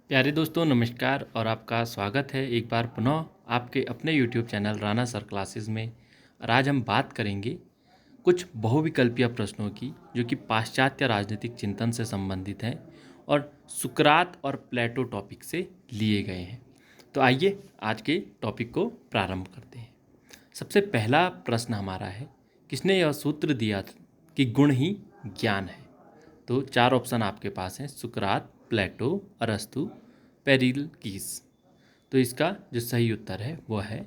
प्यारे दोस्तों नमस्कार और आपका स्वागत है एक बार पुनः आपके अपने YouTube channel Rana sir classes में। और आज हम बात करेंगे कुछ बहुविकल्पीय प्रश्नों की जो कि पाश्चात्य राजनीतिक चिंतन से संबंधित हैं और सुकरात और प्लेटो टॉपिक से लिए गए हैं। तो आइए आज के टॉपिक को प्रारंभ करते हैं। सबसे पहला प्रश्न हमारा है, किसने यह सूत्र दिया कि गुण ही ज्ञान है? तो चार ऑप्शन आपके पास हैं, सुकरात, प्लेटो, अरस्तु, पेरिलकीस। तो इसका जो सही उत्तर है वो है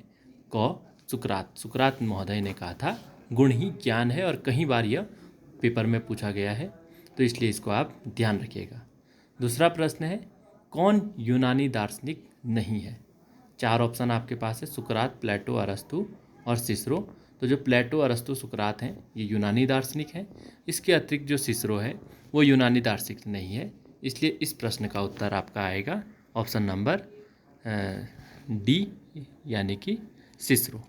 क, सुकरात। सुकरात महोदय ने कहा था गुण ही ज्ञान है और कई बार यह पेपर में पूछा गया है, तो इसलिए इसको आप ध्यान रखिएगा। दूसरा प्रश्न है, कौन यूनानी दार्शनिक नहीं है? चार ऑप्शन आपके पास है, सुकरात, प्लेटो, अरस्तु और सिसरो। तो जो प्लेटो, अरस्तु, सुकरात हैं ये यूनानी दार्शनिक हैं। इसके अतिरिक्त जो सिसरो है वो यूनानी दार्शनिक नहीं है, इसलिए इस प्रश्न का उत्तर आपका आएगा ऑप्शन नंबर डी यानी कि सिसरो।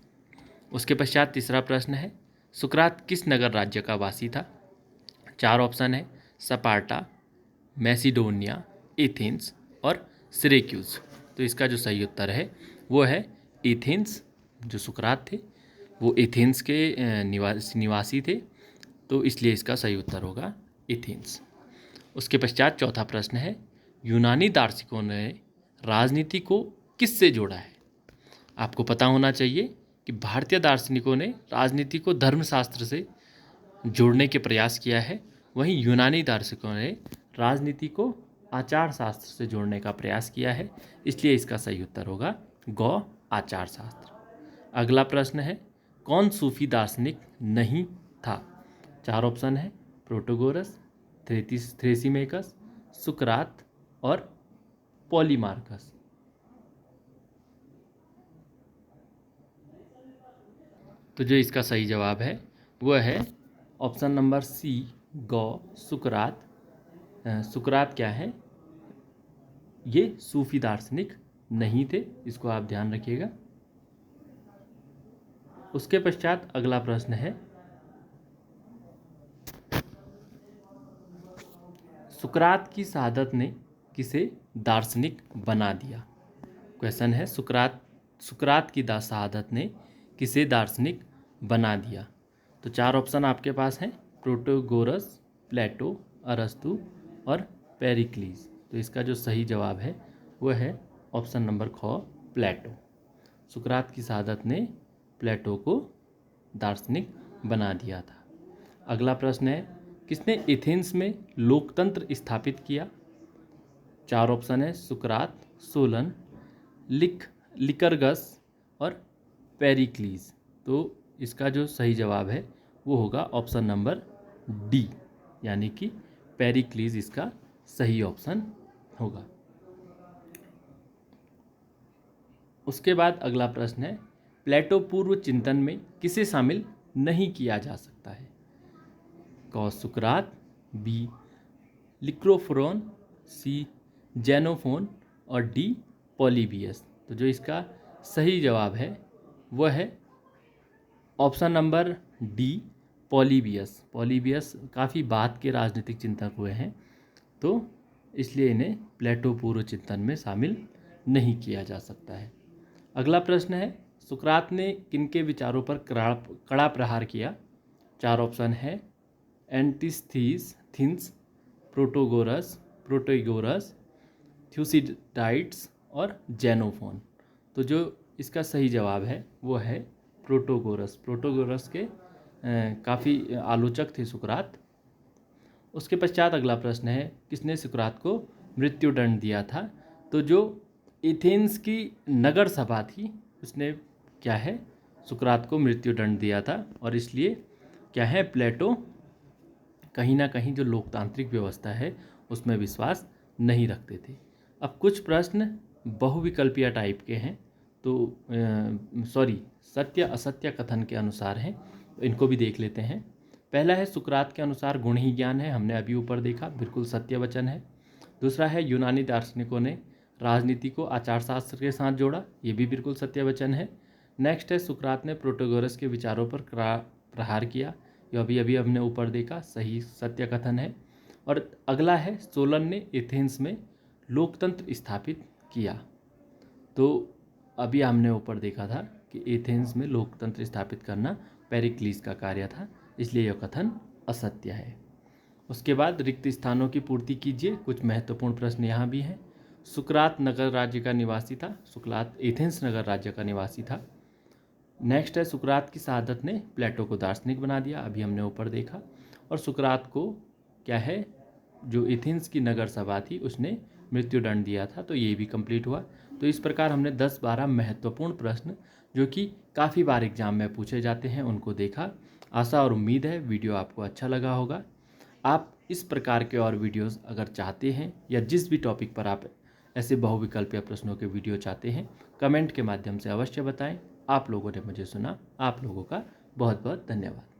उसके पश्चात तीसरा प्रश्न है, सुकरात किस नगर राज्य का वासी था? चार ऑप्शन है, स्पार्टा, मैसिडोनिया, एथेंस और सिरेक्यूज। तो इसका जो सही उत्तर है वो है एथेंस। जो सुकरात थे वो एथेंस के निवासी थे, तो इसलिए इसका सही उत्तर होगा एथेंस। उसके पश्चात चौथा प्रश्न है, यूनानी दार्शनिकों ने राजनीति को किससे जोड़ा है? आपको पता होना चाहिए कि भारतीय दार्शनिकों ने राजनीति को धर्मशास्त्र से जोड़ने के प्रयास किया है, वहीं यूनानी दार्शनिकों ने राजनीति को आचार शास्त्र से जोड़ने का प्रयास किया है, इसलिए इसका सही उत्तर होगा ग, आचार शास्त्र। अगला प्रश्न है, कौन सूफी दार्शनिक नहीं था? चार ऑप्शन है, प्रोटोगोरस, थ्रेसिमेकस, सुकरात और पॉलीमार्कस। तो जो इसका सही जवाब है वह है ऑप्शन नंबर सी, गौ, सुकरात। सुकरात क्या है, ये सूफी दार्शनिक नहीं थे, इसको आप ध्यान रखिएगा। उसके पश्चात अगला प्रश्न है, सुकरात की शहादत ने किसे दार्शनिक बना दिया? क्वेश्चन है, सुकरात की शहादत ने किसे दार्शनिक बना दिया? तो चार ऑप्शन आपके पास हैं, प्रोटोगोरस, प्लेटो, अरस्तु और पेरिक्लीस। तो इसका जो सही जवाब है वह है ऑप्शन नंबर ख, प्लेटो। सुकरात की शहादत ने प्लेटो को दार्शनिक बना दिया था। अगला प्रश्न है, किसने एथेंस में लोकतंत्र स्थापित किया? चार ऑप्शन है, सुकरात, सोलन, लिकरगस और पेरिक्लीस। तो इसका जो सही जवाब है वो होगा ऑप्शन नंबर डी यानी कि पेरिक्लीस इसका सही ऑप्शन होगा। उसके बाद अगला प्रश्न है, प्लेटो पूर्व चिंतन में किसे शामिल नहीं किया जा सकता है? क, सुकरात, बी, लिक्रोफोरॉन, सी, जेनोफोन और डी, पॉलीबियस। तो जो इसका सही जवाब है वह है option number D, Polybius. Polybius काफ़ी बाद के राजनीतिक चिंतक हुए हैं, तो इसलिए इन्हें प्लेटो पूर्व चिंतन में शामिल नहीं किया जा सकता है। अगला प्रश्न है, सुकरात ने किनके विचारों पर कड़ा प्रहार किया? चार ऑप्शन है, एंटिस्थीस, प्रोटोगोरस, थ्यूसिडाइड्स और जेनोफोन। तो जो इसका सही जवाब है वो है प्रोटोगोरस। प्रोटोगोरस के काफ़ी आलोचक थे सुकरात। उसके पश्चात अगला प्रश्न है, किसने सुकरात को मृत्युदंड दिया था? तो जो एथेंस की नगर सभा थी उसने क्या है, सुकरात को मृत्युदंड दिया था, और इसलिए क्या है, प्लेटो कहीं ना कहीं जो लोकतांत्रिक व्यवस्था है उसमें विश्वास नहीं रखते थे। अब कुछ प्रश्न बहुविकल्पीय टाइप के हैं, तो सत्य असत्य कथन के अनुसार हैं, तो इनको भी देख लेते हैं। पहला है, सुकरात के अनुसार गुण ही ज्ञान है, हमने अभी ऊपर देखा, बिल्कुल सत्य वचन है। दूसरा है, यूनानी दार्शनिकों ने राजनीति को आचार शास्त्र के साथ जोड़ा, ये भी बिल्कुल सत्य वचन है। नेक्स्ट है, सुकरात ने प्रोटोगोरस के विचारों पर प्रहार किया, ये अभी हमने ऊपर देखा, सही सत्य कथन है। और अगला है, सोलन ने एथेंस में लोकतंत्र स्थापित किया? तो अभी हमने ऊपर देखा था कि एथेंस में लोकतंत्र स्थापित करना पेरिक्लीस का कार्य था, इसलिए यह कथन असत्य है। उसके बाद रिक्त स्थानों की पूर्ति कीजिए। कुछ महत्वपूर्ण प्रश्न यहाँ भी हैं। सुकरात नगर राज्य का निवासी था। सुकरात एथेंस नगर राज्य का निवासी था। नेक्स्ट है, सुकरात की शहादत ने प्लेटो को दार्शनिक बना दिया, अभी हमने ऊपर देखा। और सुकरात को क्या है, जो एथेंस की नगर सभा थी उसने मृत्युदंड दिया था, तो ये भी कंप्लीट हुआ। तो इस प्रकार हमने 10-12 महत्वपूर्ण प्रश्न जो कि काफ़ी बार एग्जाम में पूछे जाते हैं उनको देखा। आशा और उम्मीद है वीडियो आपको अच्छा लगा होगा। आप इस प्रकार के और वीडियोस अगर चाहते हैं या जिस भी टॉपिक पर आप ऐसे बहुविकल्पीय प्रश्नों के वीडियो चाहते हैं, कमेंट के माध्यम से अवश्य बताएं। आप लोगों ने मुझे सुना, आप लोगों का बहुत बहुत धन्यवाद।